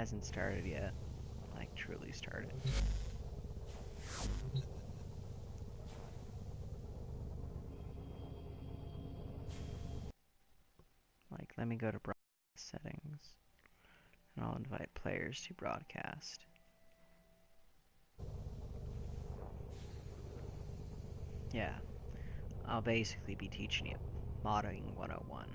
Hasn't started yet. Like, truly started. Like, let me go to broadcast settings, and I'll invite players to broadcast. Yeah, I'll basically be teaching you Modding 101.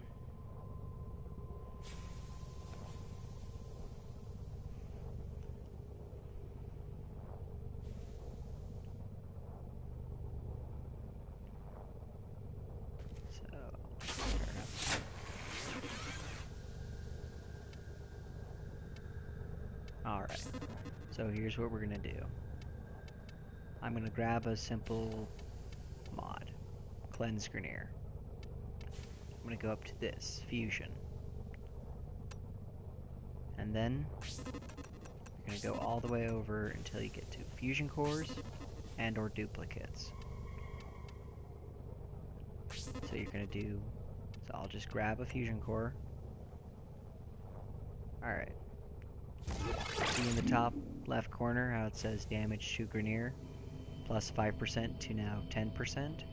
Alright, so here's what we're gonna do. I'm gonna grab a simple mod, Cleanse Grenier. I'm gonna go up to this, Fusion. And then, you're gonna go all the way over until you get to Fusion Cores and or Duplicates. So you're gonna do, so I'll just grab a Fusion Core. Alright. See in the top left corner how it says damage to Grenier, plus 5% to now 10%?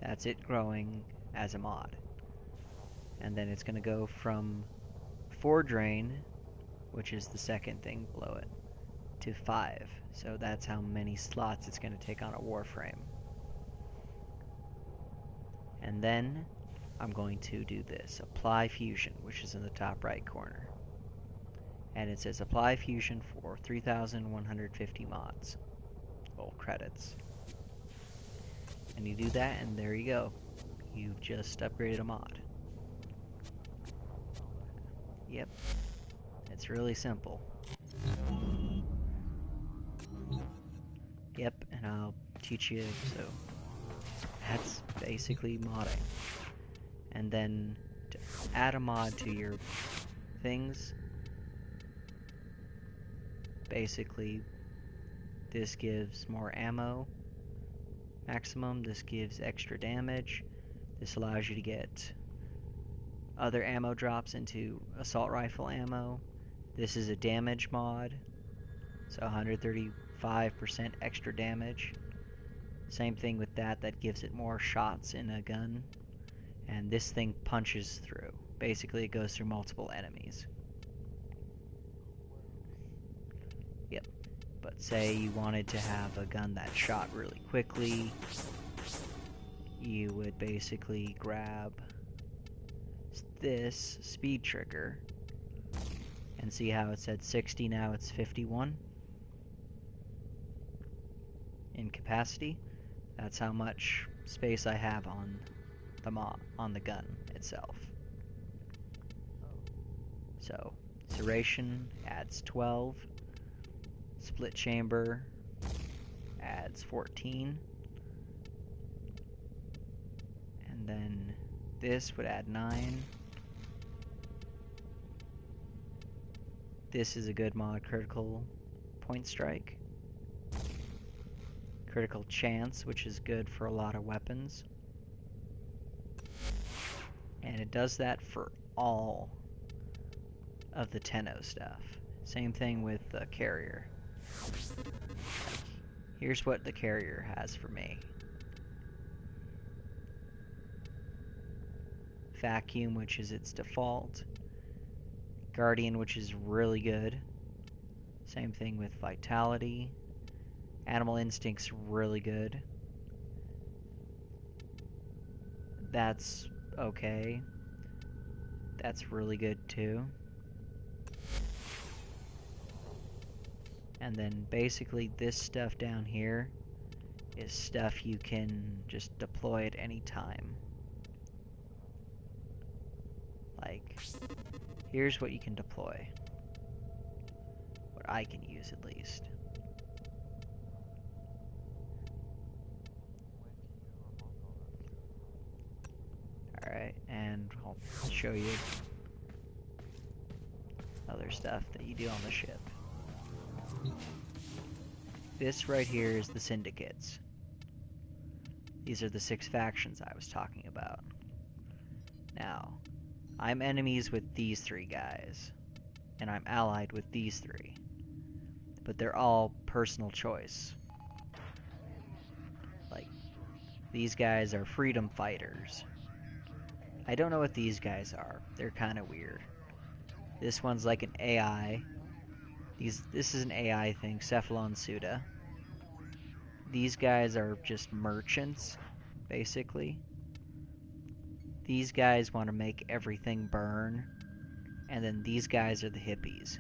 That's it growing as a mod. And then it's going to go from 4 drain, which is the second thing below it, to 5. So that's how many slots it's going to take on a Warframe. And then I'm going to do this, Apply Fusion, which is in the top right corner. And it says Apply Fusion for 3,150 mods. Well, credits. And you do that, and there you go. You've just upgraded a mod. Yep. It's really simple. Yep, and I'll teach you, so that's basically modding. And then to add a mod to your things, basically this gives more ammo maximum, this gives extra damage, this allows you to get other ammo drops into assault rifle ammo. This is a damage mod, so 135% extra damage. Same thing with that, that gives it more shots in a gun. And this thing punches through. Basically, it goes through multiple enemies. Yep. But say you wanted to have a gun that shot really quickly, you would basically grab this speed trigger and see how it said 60, now it's 51 in capacity. That's how much space I have on the gun itself. So serration adds 12, split chamber adds 14, and then this would add 9. This is a good mod, critical point strike. Critical chance, which is good for a lot of weapons. And it does that for all of the Tenno stuff. Same thing with the carrier. Here's what the carrier has for me. Vacuum, which is its default. Guardian, which is really good. Same thing with Vitality. Animal Instinct's really good. That's okay. That's really good too. And then basically this stuff down here is stuff you can just deploy at any time. Like, here's what you can deploy. What I can use at least. Alright, and I'll show you other stuff that you do on the ship. This right here is the syndicates. These are the 6 factions I was talking about. Now, I'm enemies with these 3 guys. and I'm allied with these three. But they're all personal choice. Like, these guys are freedom fighters. I don't know what these guys are. They're kind of weird. This one's like an AI. This is an AI thing, Cephalon Suda. These guys are just merchants, basically. These guys want to make everything burn, and then these guys are the hippies.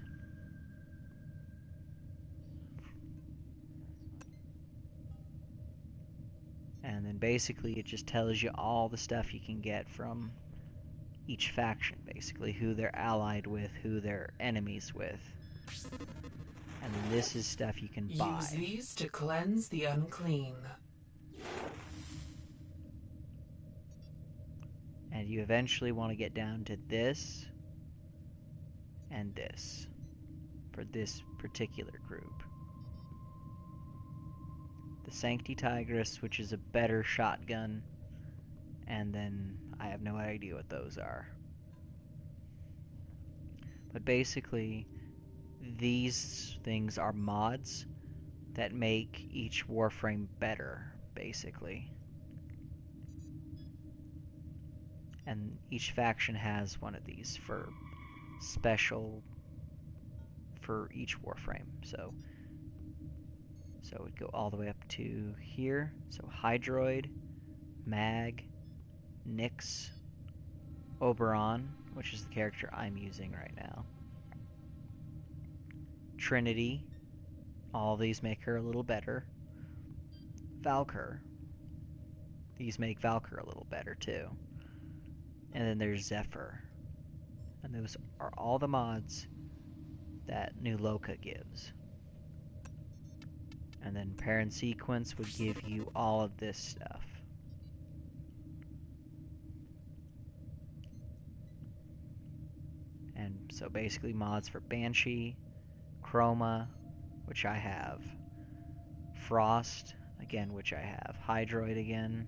And then basically it just tells you all the stuff you can get from each faction, basically, who they're allied with, who they're enemies with. And then this is stuff you can buy. Use these to cleanse the unclean. And you eventually want to get down to this and this for this particular group. The Sancti Tigress, which is a better shotgun, and then I have no idea what those are. But basically, these things are mods that make each Warframe better, basically. And each faction has one of these for special for each Warframe. So we go all the way up to here. So Hydroid, Mag, Nyx, Oberon, which is the character I'm using right now. Trinity, all these make her a little better. Valkyr, these make Valkyr a little better too. And then there's Zephyr. And those are all the mods that New Loka gives. And then Parent Sequence would give you all of this stuff. And so basically mods for Banshee, Chroma, which I have, Frost, again, which I have, Hydroid again,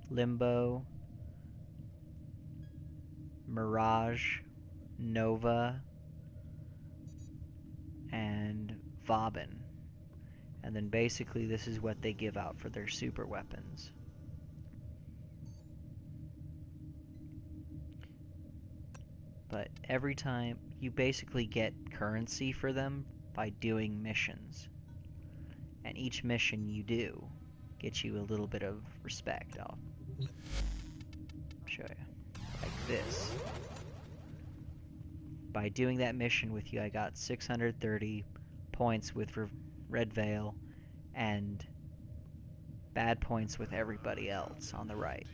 Limbo, Mirage, Nova, and Vauban. And then basically this is what they give out for their super weapons. But every time you basically get currency for them by doing missions. And each mission you do gets you a little bit of respect. I'll show you. Like this. By doing that mission with you, I got 630 points with Red Veil and bad points with everybody else on the right.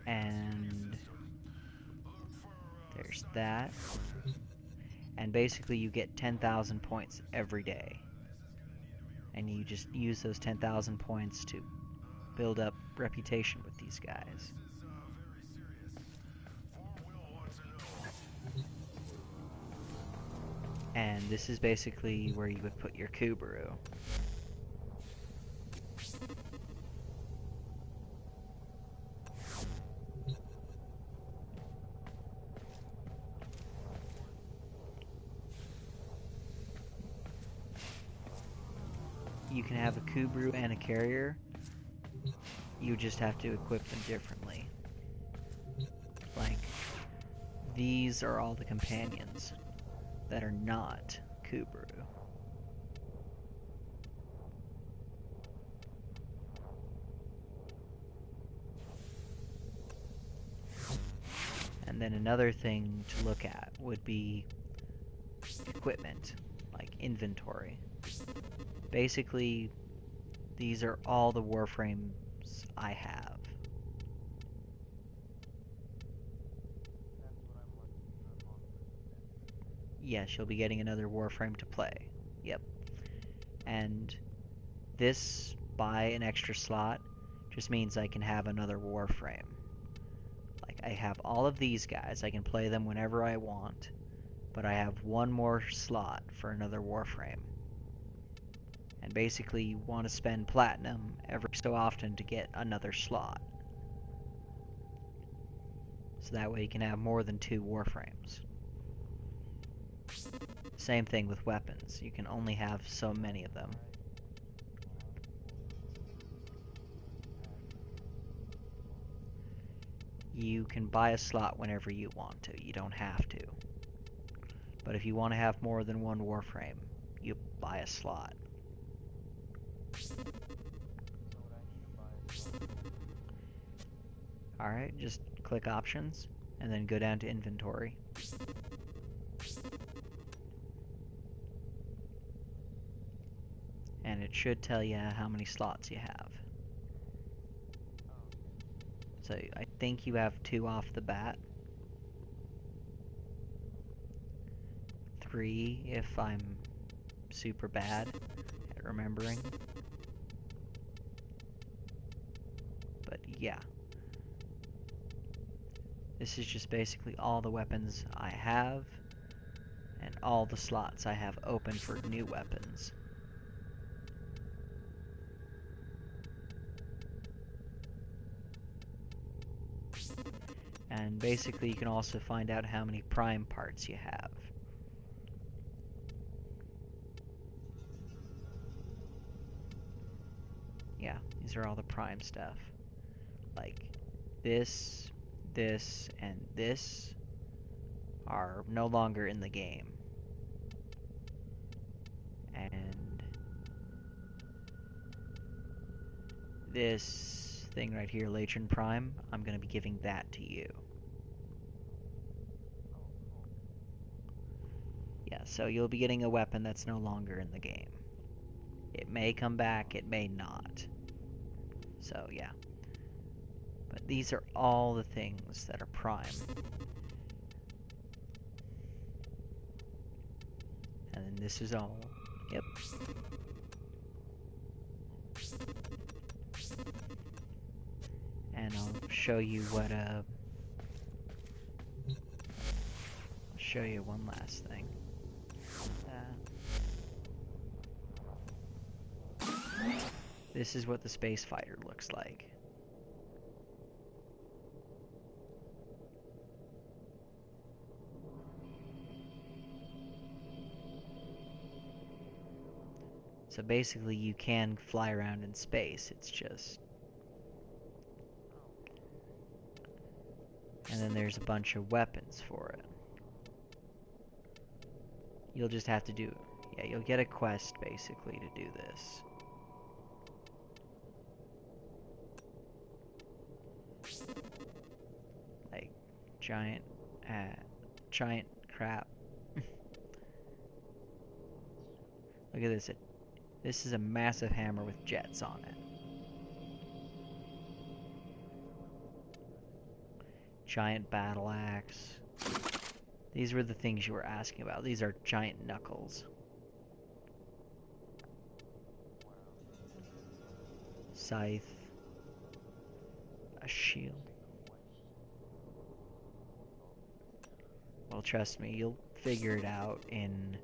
And there's that. And basically you get 10,000 points every day. And you just use those 10,000 points to build up reputation with these guys. And this is basically where you would put your Kubaru. You can have a Kubaru and a carrier. You just have to equip them differently. Like, these are all the companions that are not Kubaru. And then another thing to look at would be equipment, like inventory. Basically, these are all the Warframes I have. Yes, you'll be getting another Warframe to play. Yep. And this, buy an extra slot, just means I can have another Warframe. Like, I have all of these guys, I can play them whenever I want, but I have one more slot for another Warframe. And basically, you want to spend platinum every so often to get another slot. So that way you can have more than 2 Warframes. Same thing with weapons. You can only have so many of them. You can buy a slot whenever you want to. You don't have to. But if you want to have more than 1 Warframe, you buy a slot. Alright, just click Options, and then go down to Inventory. And it should tell you how many slots you have. So I think you have 2 off the bat. 3 if I'm super bad at remembering. But yeah. This is just basically all the weapons I have, and all the slots I have open for new weapons. And basically you can also find out how many prime parts you have. Yeah, these are all the prime stuff. Like this, and this are no longer in the game. And this thing right here, Latron Prime, I'm going to be giving that to you. Yeah, so you'll be getting a weapon that's no longer in the game. It may come back, it may not. So yeah. But these are all the things that are prime. And then this is all... Yep. And I'll show you what, show you one last thing. This is what the space fighter looks like. So basically you can fly around in space, it's just... And then there's a bunch of weapons for it. You'll just have to do... Yeah, you'll get a quest basically to do this. Like, giant crap. Look at this. This is a massive hammer with jets on it. Giant battle axe. These were the things you were asking about. These are giant knuckles. Scythe. A shield. Well, trust me, you'll figure it out in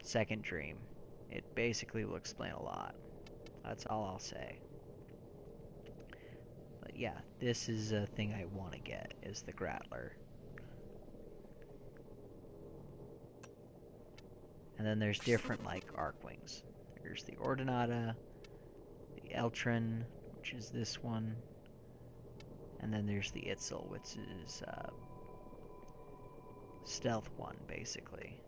Second Dream. It basically will explain a lot. That's all I'll say. But yeah, this is a thing I want to get, is the Grattler. And then there's different, like, Arcwings. There's the Ordinata, the Eltron, which is this one, and then there's the Itzel, which is Stealth 1, basically.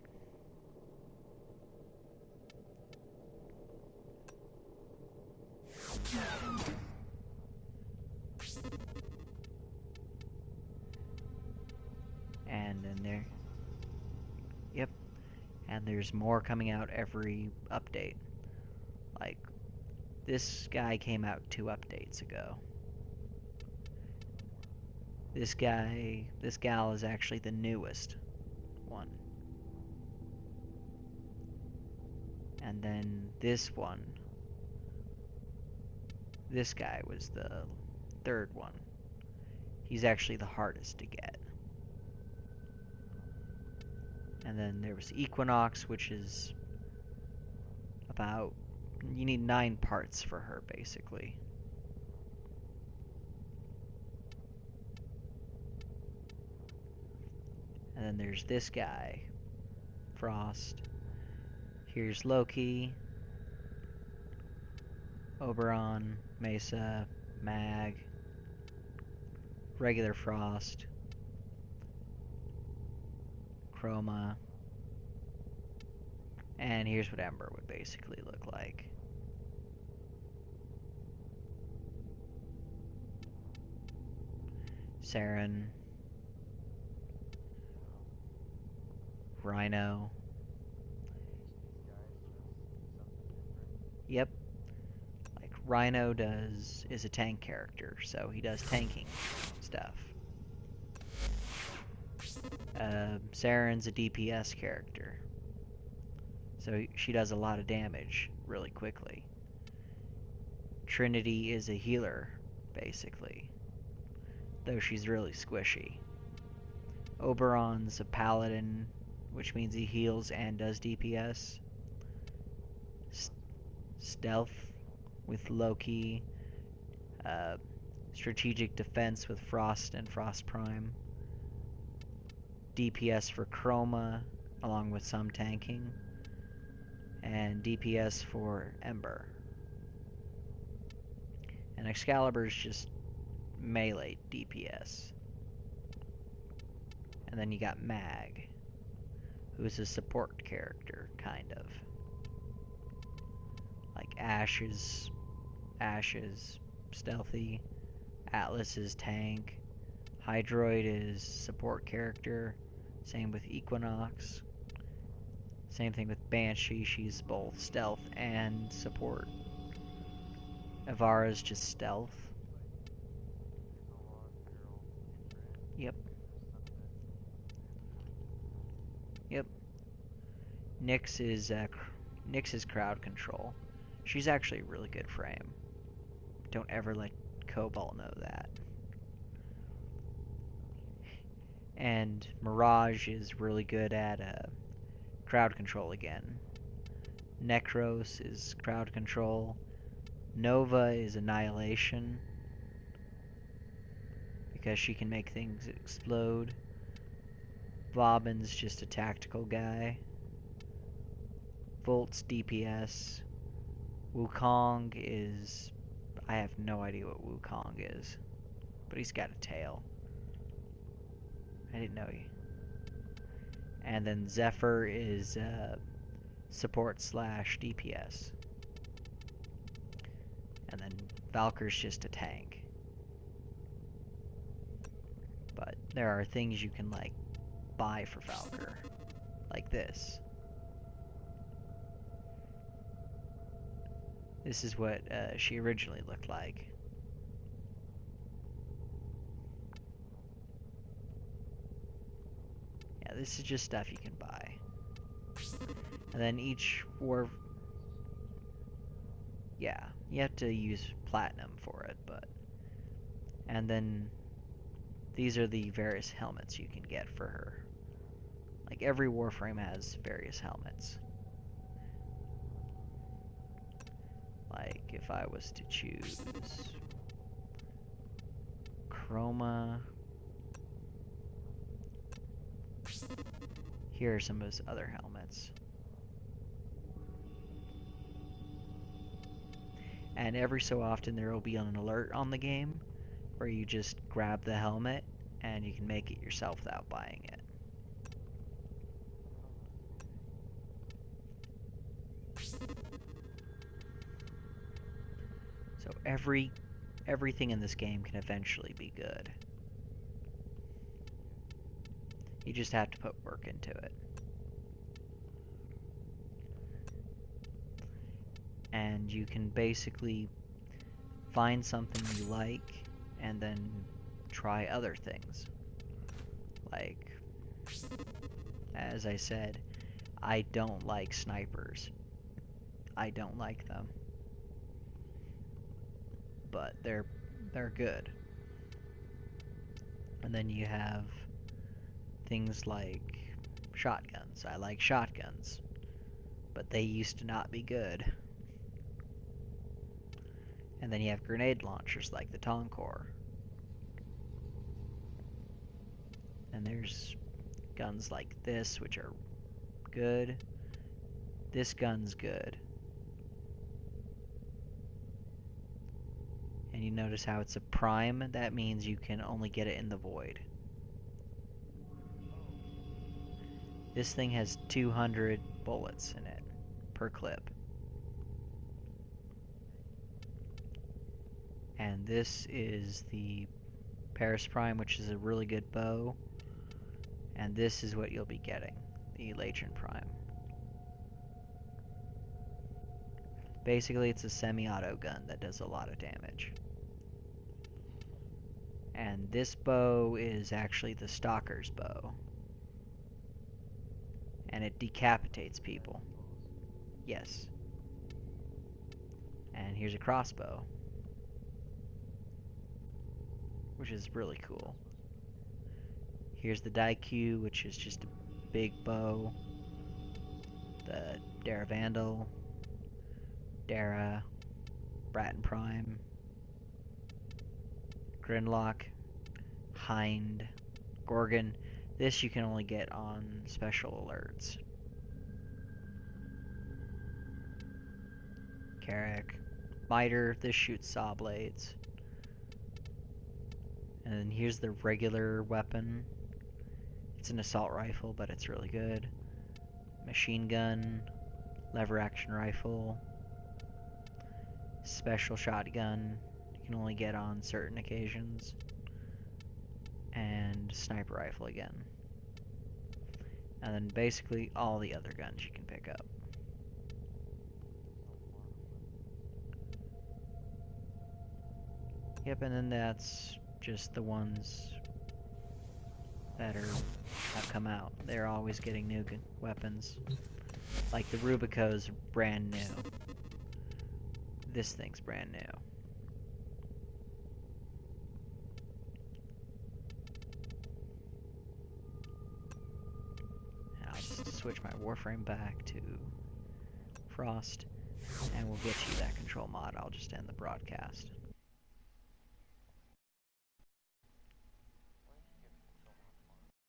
And then there... Yep. And there's more coming out every update. Like, this guy came out 2 updates ago. This gal is actually the newest one. And then this one, this guy was the 3rd one. He's actually the hardest to get. And then there was Equinox, which is about... You need 9 parts for her, basically. And then there's this guy, Frost. Here's Loki, Oberon, Mesa, Mag, regular Frost, Chroma, and here's what Ember would basically look like. Saren, Rhino. Yep. Like Rhino is a tank character, so he does tanking stuff. Saren's a DPS character, so she does a lot of damage really quickly. Trinity is a healer, basically, though she's really squishy. Oberon's a paladin, which means he heals and does DPS. Stealth with Loki. Strategic defense with Frost and Frost Prime. DPS for Chroma, along with some tanking. And DPS for Ember. And Excalibur's just melee DPS. And then you got Mag, who's a support character, kind of. Like Ashe is stealthy, Atlas is tank, Hydroid is support character, same with Equinox. Same thing with Banshee, she's both stealth and support. Avara's just stealth. Yep. Nyx is crowd control. She's actually a really good frame. Don't ever let Cobalt know that. And Mirage is really good at crowd control again. Necros is crowd control. Nova is annihilation, because she can make things explode. Bobbin's just a tactical guy. Volt's DPS. Wukong is... I have no idea what Wukong is, but he's got a tail. I didn't know he... And then Zephyr is support / DPS. And then Valkyr's just a tank. But there are things you can, like, buy for Valkyr. Like this. This is what she originally looked like. Yeah, this is just stuff you can buy. And then each war... Yeah, you have to use platinum for it, but... And then these are the various helmets you can get for her. Like, every Warframe has various helmets. Like, if I was to choose Chroma, here are some of his other helmets. And every so often there will be an alert on the game where you just grab the helmet and you can make it yourself without buying it. So everything in this game can eventually be good. You just have to put work into it. And you can basically find something you like and then try other things. Like, as I said, I don't like snipers. I don't like them. But they're good. And then you have things like shotguns. I like shotguns, but they used to not be good. And then you have grenade launchers like the Tonkor. And there's guns like this, which are good. This gun's good. And you notice how it's a prime? That means you can only get it in the void. This thing has 200 bullets in it per clip. And this is the Paris Prime, which is a really good bow. And this is what you'll be getting, the Legion Prime. Basically, it's a semi-auto gun that does a lot of damage. And this bow is actually the Stalker's bow. And it decapitates people. Yes. And here's a crossbow, which is really cool. Here's the Daikyu, which is just a big bow. The Dara Vandal, Dara, Bratton Prime, Grinlock, Hind, Gorgon. This you can only get on special alerts. Carrack, Miter, this shoots saw blades. And then here's the regular weapon. It's an assault rifle, but it's really good. Machine gun, lever action rifle, special shotgun, you can only get on certain occasions, and sniper rifle again. And then basically all the other guns you can pick up. Yep, and then that's just the ones that have come out. They're always getting new weapons. Like the Rubico's brand new. This thing's brand new. And I'll just switch my Warframe back to Frost, and we'll get you that control mod. I'll just end the broadcast.